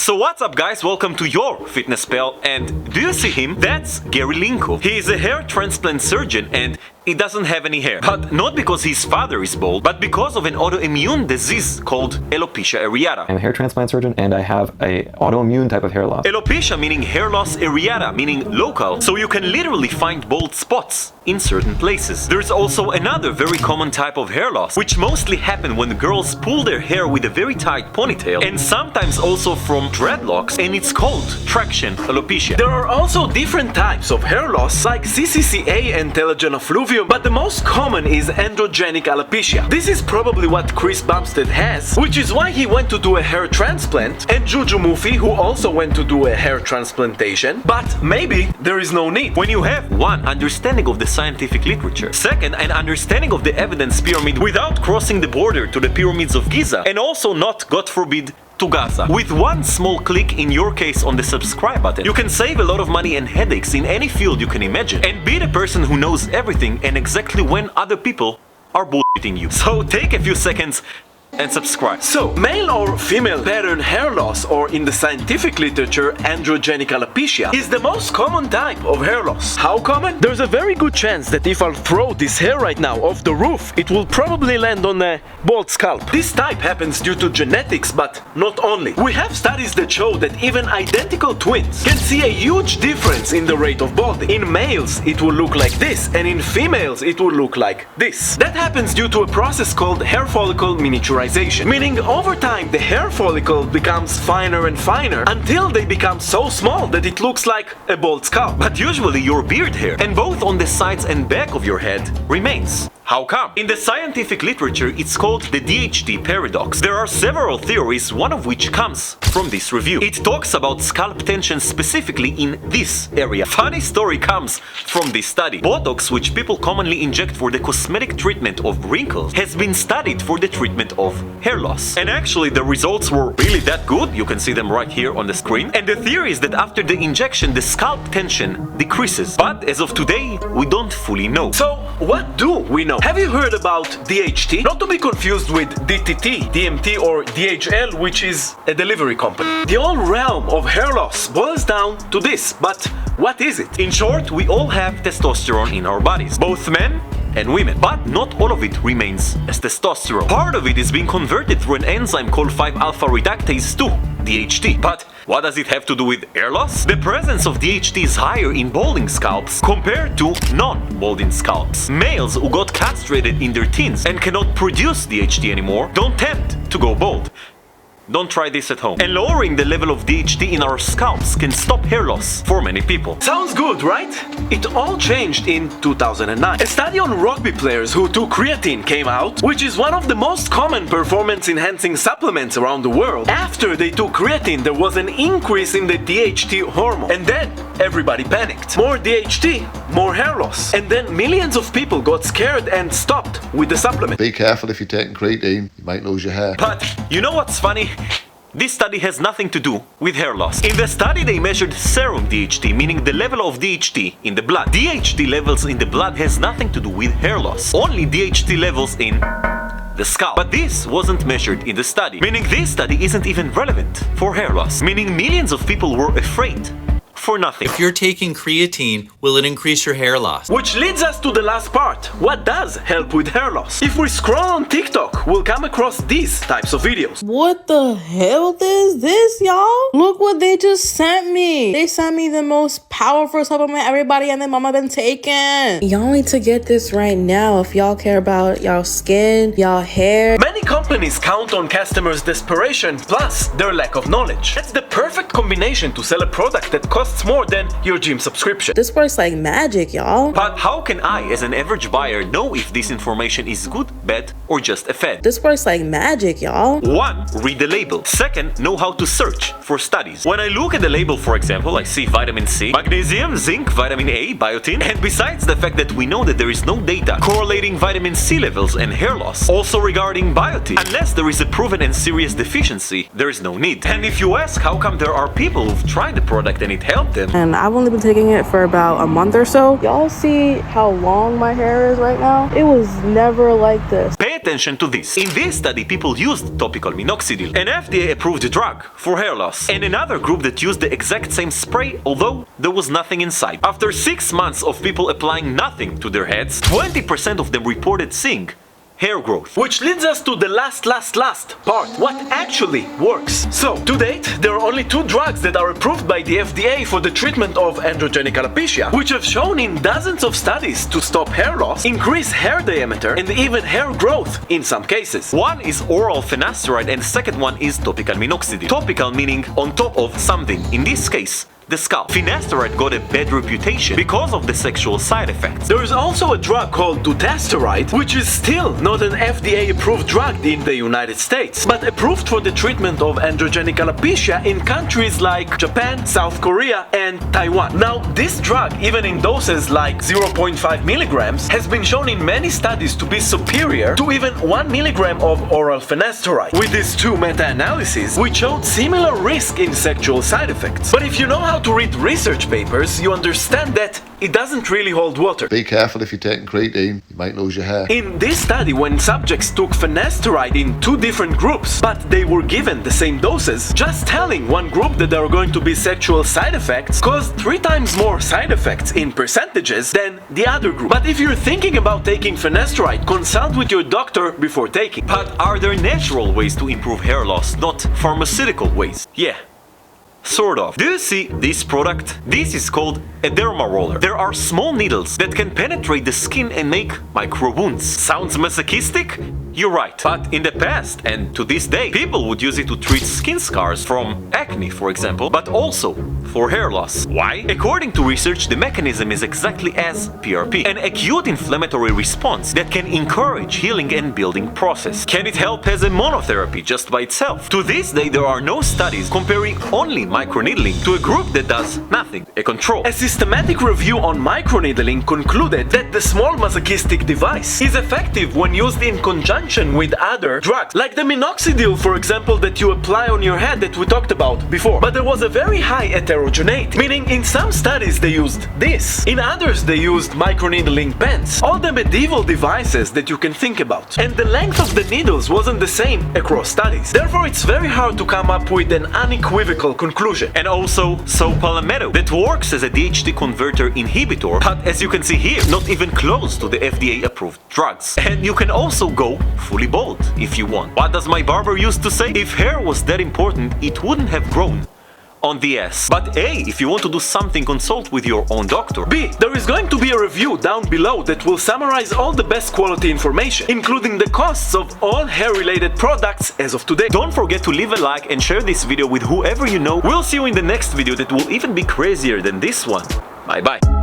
So what's up guys, welcome to your fitness pal, and do you see him? That's Gary Linko. He is a hair transplant surgeon and he doesn't have any hair. But not because his father is bald, but because of an autoimmune disease called alopecia areata. I'm a hair transplant surgeon and I have a autoimmune type of hair loss. Alopecia meaning hair loss, areata meaning local, so you can literally find bald spots in certain places. There's also another very common type of hair loss, which mostly happen when girls pull their hair with a very tight ponytail, and sometimes also from dreadlocks, and it's called traction alopecia. There are also different types of hair loss like CCCA and telogen effluvium, but the most common is androgenic alopecia. This is probably what Chris Bumstead has, which is why he went to do a hair transplant, and Juju Mufi, who also went to do a hair transplantation, but maybe there is no need. When you have one, understanding of the scientific literature, second, an understanding of the evidence pyramid without crossing the border to the pyramids of Giza, and also not, God forbid, to Gaza. With one small click, in your case on the subscribe button, you can save a lot of money and headaches in any field you can imagine, and be the person who knows everything and exactly when other people are bullshitting you. So take a few seconds and subscribe. So, male or female pattern hair loss, or in the scientific literature, androgenic alopecia, is the most common type of hair loss. How common? There's a very good chance that if I'll throw this hair right now off the roof, it will probably land on a bald scalp. This type happens due to genetics, but not only. We have studies that show that even identical twins can see a huge difference in the rate of balding. In males, it will look like this, and in females, it will look like this. That happens due to a process called hair follicle miniaturization. Meaning over time the hair follicle becomes finer and finer until they become so small that it looks like a bald scalp. But usually your beard hair, and both on the sides and back of your head, remains. How come? In the scientific literature, it's called the DHT paradox. There are several theories, one of which comes from this review. It talks about scalp tension specifically in this area. Funny story comes from this study. Botox, which people commonly inject for the cosmetic treatment of wrinkles, has been studied for the treatment of hair loss. And actually the results were really that good. You can see them right here on the screen. And the theory is that after the injection, the scalp tension decreases. But as of today, we don't fully know. So what do we know? Have you heard about DHT? Not to be confused with DTT, DMT, or DHL, which is a delivery company. The whole realm of hair loss boils down to this, but what is it? In short, we all have testosterone in our bodies, both men and women, but not all of it remains as testosterone. Part of it is being converted through an enzyme called 5-alpha reductase to DHT. But what does it have to do with hair loss? The presence of DHT is higher in balding scalps compared to non-balding scalps. Males who got castrated in their teens and cannot produce DHT anymore don't tend to go bald. Don't try this at home. And lowering the level of DHT in our scalps can stop hair loss for many people. Sounds good, right? It all changed in 2009. A study on rugby players who took creatine came out, which is one of the most common performance-enhancing supplements around the world. After they took creatine, there was an increase in the DHT hormone. And then everybody panicked. More DHT, more hair loss. And then millions of people got scared and stopped with the supplement. Be careful if you're taking creatine, you might lose your hair. But you know what's funny? This study has nothing to do with hair loss. In the study they measured serum DHT, meaning the level of DHT in the blood. DHT levels in the blood has nothing to do with hair loss. Only DHT levels in the scalp. But this wasn't measured in the study, meaning this study isn't even relevant for hair loss, meaning millions of people were afraid for nothing. If you're taking creatine, will it increase your hair loss? Which leads us to the last part. What does help with hair loss? If we scroll on TikTok, we'll come across these types of videos. What the hell is this, y'all? Look what they just sent me. They sent me the most powerful supplement everybody and their mama been taking. Y'all need to get this right now if y'all care about y'all skin, y'all hair. Many companies count on customers' desperation plus their lack of knowledge. That's the perfect combination to sell a product that costs more than your gym subscription. This works like magic, y'all. But how can I, as an average buyer, know if this information is good, bad, or just a fad? This works like magic, y'all. 1. Read the label. 2. Know how to search for studies. When I look at the label, for example, I see vitamin C, magnesium, zinc, vitamin A, biotin, and besides the fact that we know that there is no data correlating vitamin C levels and hair loss, also regarding biotin, unless there is a proven and serious deficiency, there is no need. And if you ask how come there are people who've tried the product and it helped them, And I've only been taking it for about a month or so. Y'all see how long my hair is right now? It was never like this. pay attention to this. In this study, people used topical minoxidil, an FDA-approved drug for hair loss, and another group that used the exact same spray, although there was nothing inside. After 6 months of people applying nothing to their heads, 20% of them reported seeing hair growth. Which leads us to the last part, what actually works. So, to date, there are only 2 drugs that are approved by the FDA for the treatment of androgenic alopecia, which have shown in dozens of studies to stop hair loss, increase hair diameter, and even hair growth in some cases. One is oral finasteride and the second one is topical minoxidil. Topical meaning on top of something, in this case, the scalp. Finasteride got a bad reputation because of the sexual side effects. There is also a drug called dutasteride, which is still not an FDA-approved drug in the United States, but approved for the treatment of androgenic alopecia in countries like Japan, South Korea, and Taiwan. Now, this drug, even in doses like 0.5 milligrams, has been shown in many studies to be superior to even 1 milligram of oral finasteride. With these 2 meta-analyses, we showed similar risk in sexual side effects. But if you know how to read research papers, you understand that it doesn't really hold water. Be careful if you're taking creatine, you might lose your hair. In this study, when subjects took finasteride in 2 different groups, but they were given the same doses, just telling one group that there are going to be sexual side effects caused 3 times more side effects in percentages than the other group. But if you're thinking about taking finasteride, consult with your doctor before taking. But are there natural ways to improve hair loss, not pharmaceutical ways? Yeah. Sort of. Do you see this product? This is called a derma roller. There are small needles that can penetrate the skin and make micro wounds. Sounds masochistic? You're right. But in the past, and to this day, people would use it to treat skin scars from acne, for example, but also for hair loss. Why? According to research, the mechanism is exactly as PRP, an acute inflammatory response that can encourage healing and building process. Can it help as a monotherapy just by itself? To this day, there are no studies comparing only microneedling to a group that does nothing, a control. A systematic review on microneedling concluded that the small masochistic device is effective when used in conjunction with other drugs, like the minoxidil, for example, that you apply on your head that we talked about before. But there was a very high heterogeneity, meaning in some studies they used this, in others they used microneedling pens, all the medieval devices that you can think about. And the length of the needles wasn't the same across studies. Therefore, it's very hard to come up with an unequivocal conclusion. And also palmetto that works as a DHT converter inhibitor, but as you can see here, not even close to the FDA-approved drugs. And you can also go fully bald if you want. What does my barber used to say? If hair was that important, it wouldn't have grown on the ass. But A, if you want to do something, consult with your own doctor. B, there is going to be a review down below that will summarize all the best quality information, including the costs of all hair-related products as of today. Don't forget to leave a like and share this video with whoever you know. We'll see you in the next video that will even be crazier than this one. Bye bye.